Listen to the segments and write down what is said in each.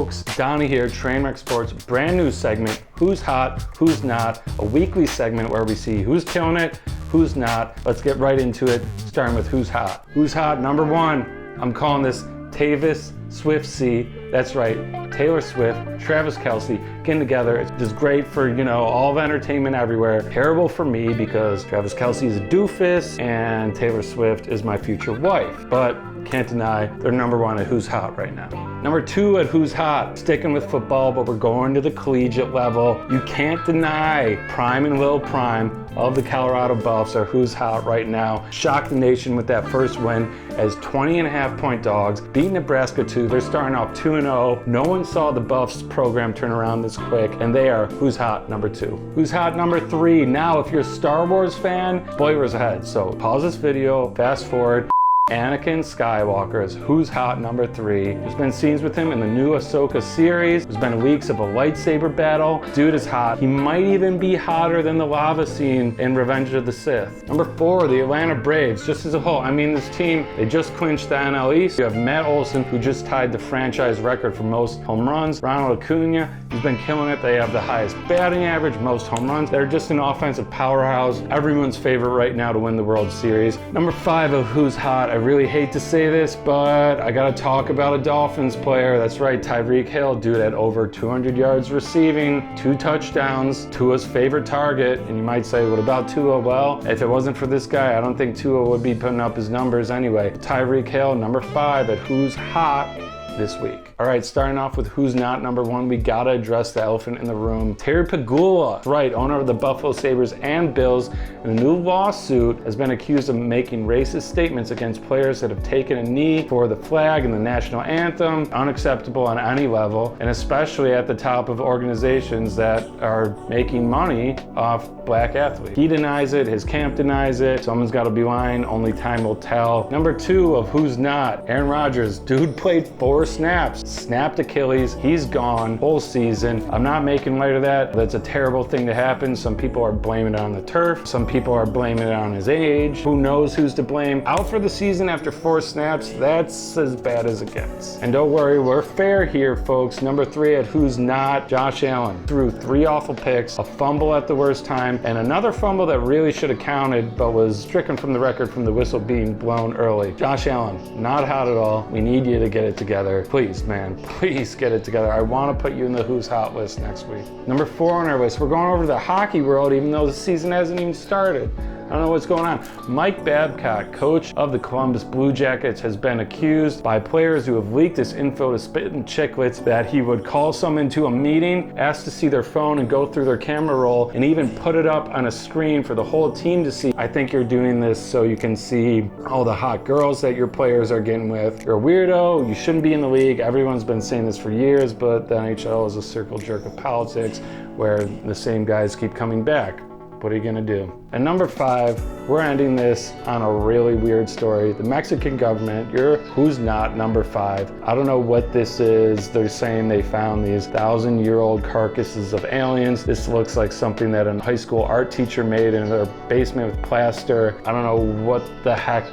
folks? Donnie here, Trainwreck Sports, brand new segment, Who's Hot, Who's Not, a weekly segment where we see who's killing it, who's not. Let's get right into it, starting with who's hot. Who's hot? Number one, I'm calling this Tavis Swift-C. That's right, Taylor Swift, Travis Kelce getting together. It's just great for, all of entertainment everywhere. Terrible for me because Travis Kelce is a doofus and Taylor Swift is my future wife. But can't deny they're number one at Who's Hot right now. Number two at Who's Hot, sticking with football, but we're going to the collegiate level. You can't deny Prime and Lil Prime of the Colorado Buffs are Who's Hot right now. Shocked the nation with that first win as 20.5-point dogs, beat Nebraska too. They're starting off 2-0. No one saw the Buffs program turn around this quick, and they are Who's Hot number two. Who's Hot number three? Now, if you're a Star Wars fan, spoilers ahead. So pause this video, fast forward. Anakin Skywalker is Who's Hot number three. There's been scenes with him in the new Ahsoka series. There's been leaks of a lightsaber battle. Dude is hot. He might even be hotter than the lava scene in Revenge of the Sith. Number four, the Atlanta Braves, just as a whole. I mean, this team, they just clinched the NL East. You have Matt Olson, who just tied the franchise record for most home runs. Ronald Acuna, he's been killing it. They have the highest batting average, most home runs. They're just an offensive powerhouse. Everyone's favorite right now to win the World Series. Number five of Who's Hot, I really hate to say this, but I gotta talk about a Dolphins player. That's right, Tyreek Hill, dude at over 200 yards receiving, 2 touchdowns, Tua's favorite target. And you might say, what about Tua? Well, if it wasn't for this guy, I don't think Tua would be putting up his numbers anyway. Tyreek Hill, number five at Who's Hot this week. All right, starting off with who's not number one, we gotta address the elephant in the room. Terry Pegula, right, owner of the Buffalo Sabres and Bills, in a new lawsuit has been accused of making racist statements against players that have taken a knee for the flag and the national anthem. Unacceptable on any level, and especially at the top of organizations that are making money off black athletes. He denies it, his camp denies it. Someone's gotta be lying, only time will tell. Number two of who's not, Aaron Rodgers. Dude played 4 snaps, snapped Achilles, he's gone whole season. I'm not making light of that. That's a terrible thing to happen. Some people are blaming it on the turf. Some people are blaming it on his age. Who knows who's to blame? Out for the season after 4 snaps, that's as bad as it gets. And don't worry, we're fair here, folks. Number three at who's not, Josh Allen. Threw 3 awful picks, a fumble at the worst time, and another fumble that really should have counted, but was stricken from the record from the whistle being blown early. Josh Allen, not hot at all. We need you to get it together. Please, man, please get it together. I want to put you in the Who's Hot list next week. Number 4 on our list, we're going over to the hockey world, even though the season hasn't even started. I don't know what's going on. Mike Babcock, coach of the Columbus Blue Jackets, has been accused by players who have leaked this info to Spittin' Chicklets that he would call someone to a meeting, ask to see their phone and go through their camera roll, and even put it up on a screen for the whole team to see. I think you're doing this so you can see all the hot girls that your players are getting with. You're a weirdo, you shouldn't be in the league. Everyone's been saying this for years, but the NHL is a circle jerk of politics where the same guys keep coming back. What are you gonna do? And number 5, we're ending this on a really weird story. The Mexican government, you're who's not number 5. I don't know what this is. They're saying they found these 1,000-year-old carcasses of aliens. This looks like something that a high school art teacher made in their basement with plaster. I don't know what the heck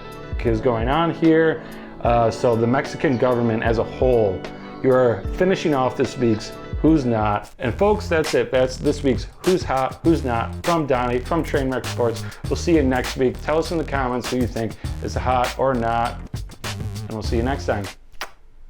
is going on here. So the Mexican government as a whole, you're finishing off this week's Who's Not. And folks, that's it. That's this week's Who's Hot, Who's Not from Donnie, from Trainwreck Sports. We'll see you next week. Tell us in the comments who you think is hot or not, and we'll see you next time.